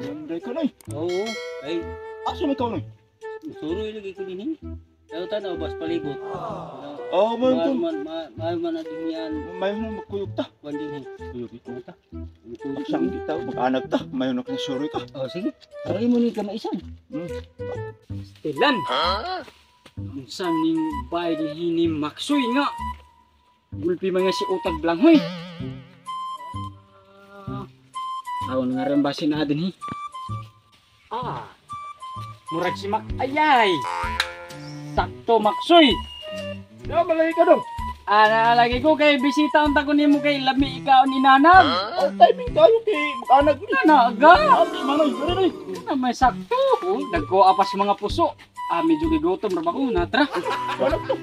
Nanday ka noy. Oo, ay Asa may ikaw noy? suroy lagi ko din. Daw tanaw bas palibot. Oh, man kun. Maayo man adin yan. Mayo na magkuyog ta. Wan din. Kuyog ito ta. Aksang kita mag-anak ta. Mayo na ka suri ka. Oh sige. Ay mo ni ka maisan. Stilan. Unsan ning bay ni Maksoy nga. Gulpi mga si utag blanghoy. Taon nga rin basin na din murag si Ayay. Sakto Maksoy. Ya, malay ka dong. Lagi ko kay bisita unta ko nimo kay lami ikaw ni Nanang. Oh, timing tayo kay mag-anak ni. Naga. Ate, manoy, dali. Na may sakto. Nagkuha pa sa mga puso. Medyo gigotom ra ba ko na tra. Wala to.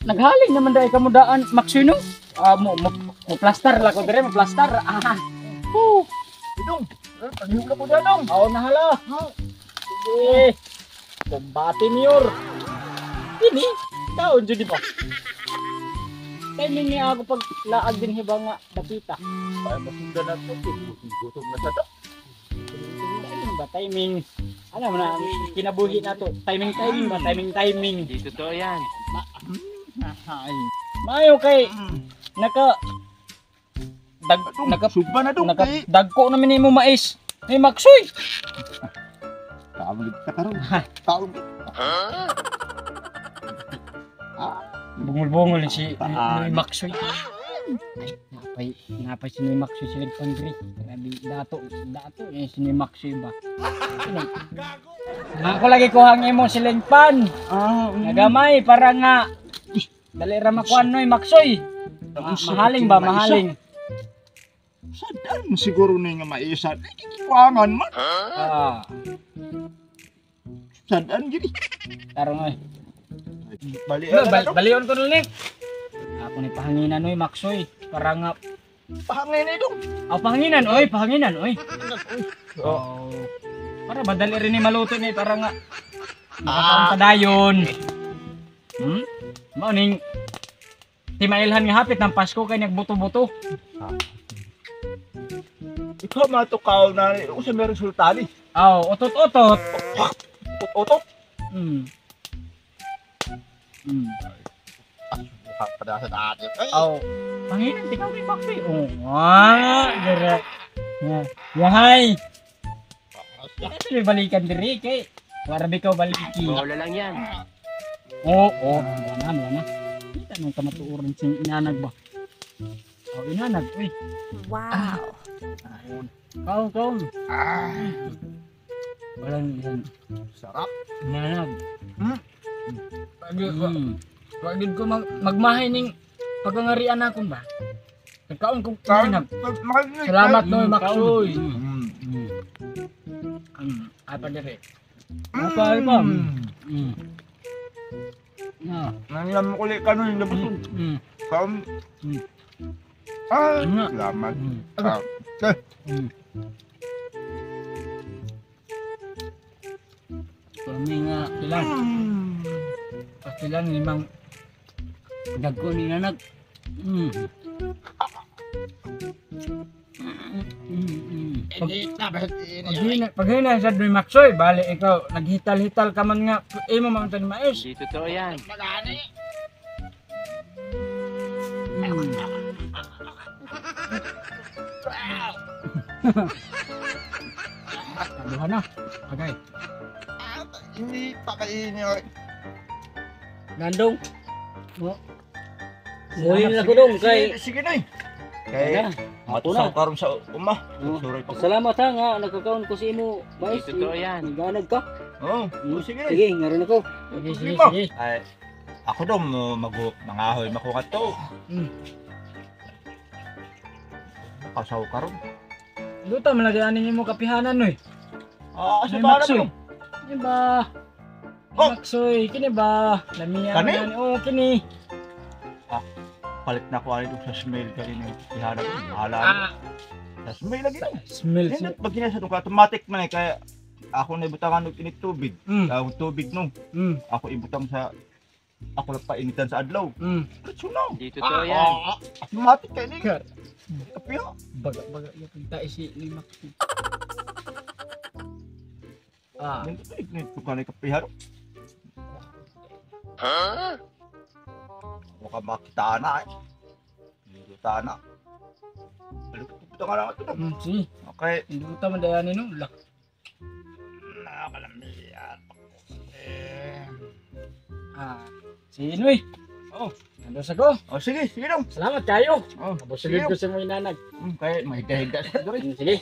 Naghaling naman dahil kamudaan Maksoy no. Mo plaster la ko dire, mo plaster. Idong. Paghiwag ka po dyan dong. Oo nahala. Sige. Kumbati miyor. Ini taon jud pa. Timing niya ako pag laag din hiba nga dakita. Ay, masundan na to. Gutom na sa to. Timing ba timing? Alam mo na kinabuhi na to. Timing ba? Timing. Di totoo yan. Ay. Mayo kay naka Sugba na dong kay. dagko na minimo mais. Hey Maksoy. Kamulig ka karon. Kaon. Bungol-bungol si Maksoy. Napay si Maksoy sila pangri. Grabe dato si Maksoy ba. Ako lagi ko hangin mo siling pan. Nagamay para nga dali ra makuan noy Maksoy. Mahaling ba mahaling. Sadaan siguro na nga maisan. Kikikuangan man. Sadaan gini. Tarong oy. Balian ko nulik. Ako ni pahanginan oy Maksoy para nga pahangin ni dong. pahanginan oy. Oh. Para madali rin ni maluto ni para nga makakaon padayon. Mao ning timailhan nga hapit ng Pasko kay nagbuto-buto. Ikaw matukaw na usa may resulta ni. Otot-otot. Otot. Pada sa dati. Panginan tikaw ni Maksoy. Dere. Yahay. May balikan diri kay para bikaw baliki. Bola lang yan. Wala na. Kita nang kamatuoran sing inanag ba. Inanag, uy. Wow. Kaon. Walang yan. Sarap. Inanag. Wagid ko magmahay ning pagangarian akon ba. Kaon ko inanag. Salamat no Maksoy. Apa dire? Apa? Nangyam ko ulit ka nun yung labutong. Salamat. Kami nga ilan. Pastilan limang dagko ni nanak. Paghina sa Dwi Maksoy, bali ikaw naghital-hital ka man nga imo man tan mais. Di totoo yan. Kaduha na. Agay. Hindi pa kainin. Nandong. Muli na ko dong kay Sige na. Kaya matusaw karon sa umah. Suray pa. salamat ha nga nagkakaon ko sa imo mais. Di totoo yan. Nagganag ka. Sige. Sige, ngaron ako. Sige. Ay, ako daw mangahoy makuha to. Kasaw karon. Luta man lagi anin mo kapihanan noy. Asa Ay, ba Maksoy. na? Kini ba? Maksoy, kini ba? Lamiyan Kani? kini. Palit na ko ani sa smell kali ni ihanap ko. Bahala. Sa smell lagi. Smell. Hindi pag ginasa to automatic man kaya ako na ibutangan og init tubig. Ang tubig no. Ako ibutang sa ako nagpainitan sa adlaw. Diretso na. Di totoo yan. Automatic kay ni. Kape ha. Baga-baga yung taisi ni Maxi. Ah, Nito ka na kape ha. Mukha makita na eh. Dito na. Aluto ka lang ito. sige. Okay. Hindi mo tama dayanin no. Lak. Nakakalamihan. Sino eh? Oh. Nandun sa ko. Oh, sige, sige dong. Salamat kayo. Oh, Busugin ko sa mga inanag. kaya mahiga-higa sa diri. Sige.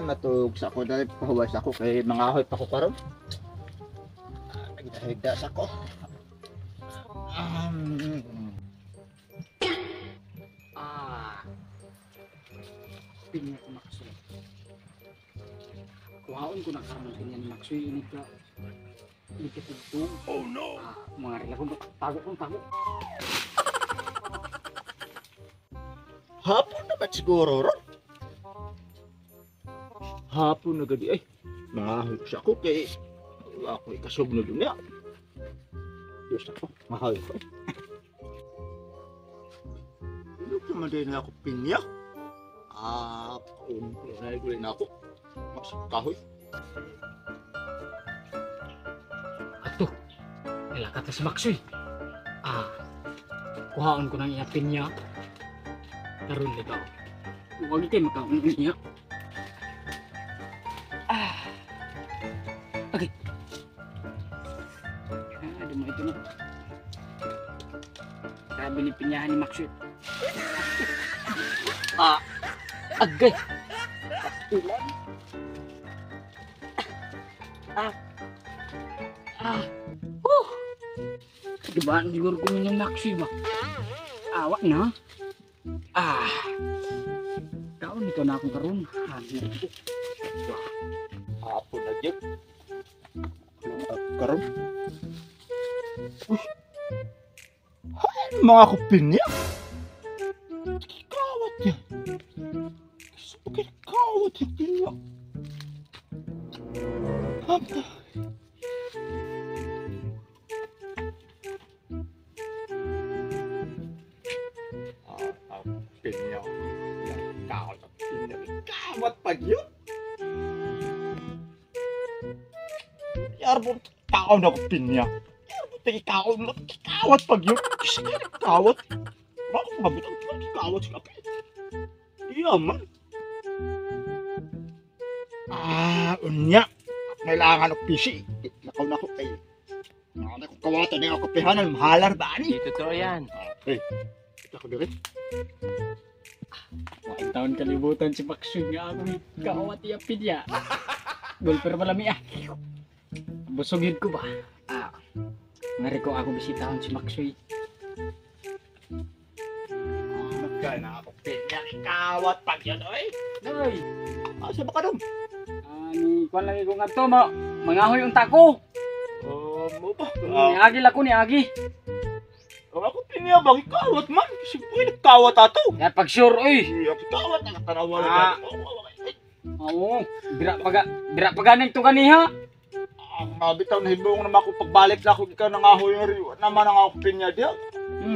Matug sa ko dahil pahuwas ako kay mga ahoy pa ko karon. Higa sa ko. Pinya ko Maxi. Kuhaon ko na karon ng pinya ni Maxi ini ka. Ini ka ito. Oh no. Mga rila ko tago. Hapon na ba siguro ron? Hapon na gadi ay. Mga ahoy ko sa ko kay ako ikasugno dun niya. Diyos ako, mahal ko. Ano naman din ako pinya? Nahigulit na ako. Masuk kahoy. Ato. Nilakata si Maxi. Kuhaon ko ng iyapin niya. Karon ligaw. Huwag kayo makaon niya. Okay. Ada mo ito na. Sabi ni pinyahan ni Maxi. Agay. Ilan? Diba siguro ko yung Maxi ba? Awak na. Kaon ito na akong karoon. Hapon na dyan. Karon. Mga kupinya. Kawat yan. Okay, kawat yung pinya. Pinya. Kawat ang pinya. Kawat pa yun. Yarbon, tao na ko pinya. Yarbon, tao na kawat pag yun. Kasi ka kawat. Bakit mabitang kawat si kape? Iya man. Unya. Kailangan ako pisi. Nakaw na ko kay. Nakana ko kawatan na ako pihanan. Mahalar ba ani? Totoo yan. Hey, ito ako dito. Mga taon kalibutan si Maxi nga ako ni kawat iyapin niya. Golper malami Busugin ko ba? Ngari ko ako bisitahon si Maxi. Magkana ako pinya. Kawat pag yun, oy. Ay, Asa ba ka dong? ni kwan lagi ko nga to mo. Mangahoy unta ko. Mo ba? Ni Agi lako ni Agi. Ako pinya bang kawat man. Kasi pwede kawat ato. Ya pag sure oy. Ako kawat na katanawa na. Oo, bira paganay to kaniha. Ang mabitaw na hibong naman ako pagbalik na ako ikaw nangahoy na rin. Naman ang ako pinya diya.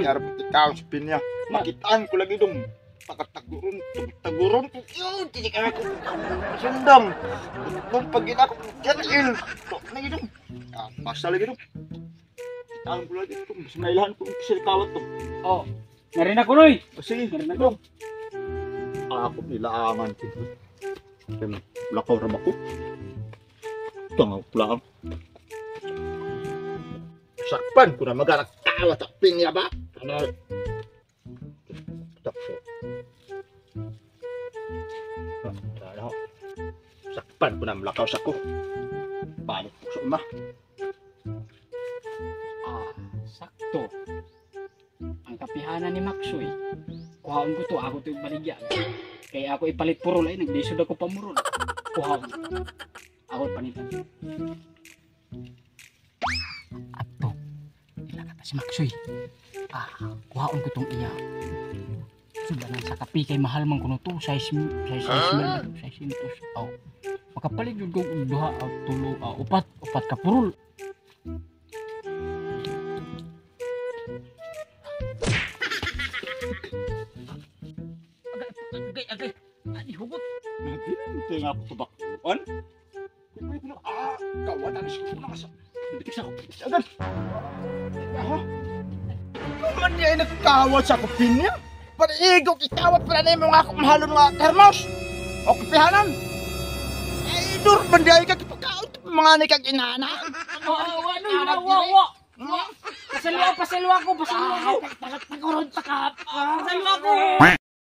Yar mo ikaw si pinya. Makitaan ko lagi dong. Taguron ko. Yun, tinik ako. Sundam. Nung pag ina ko, yan lagi dong. Basta lagi dong. Kitaan ko lagi dong. Mas mailahan ko yung kisil kawat to. Oh, narin ako noy. Sige, Narin ako. ako nilaangan ko. Kaya lakaw ram ako. Tangaw ko lang. Sakpan ko na maganak kawat at pinya ba? Ano? Takso. Sakpan ko na malakaw sa ko. Balik ko sa uma. Sakto. Ang kapihanan ni Maxoy. Kuhaon ko to, ako to yung baligyan. Kaya ako ipalit purol ay nagdesod ako pamurol. Kuhaon. Ako panitan. Ato. Ilakata si Maxoy. Kuhaon ko tong iya. Sudanan sa kapi kay mahal man kuno to. Size intos. Makapalit yun kong duha tulo upat ka purol. Agay. Ani hugot. Naginte nga ako tubak. On? Kawan ang isko na kasa. Bisa ko. Agad. Ah. Kaman niya ay nagkawat sa kupin niya. Pariigok ikawat pala na yung mga akong mahalon nga termos. O kupihanan. Ay, durban di ay kagipagkaot. Mga ni kag inana. Wa. Pasalwa ko. Pasalwa ko. Pasalwa ko.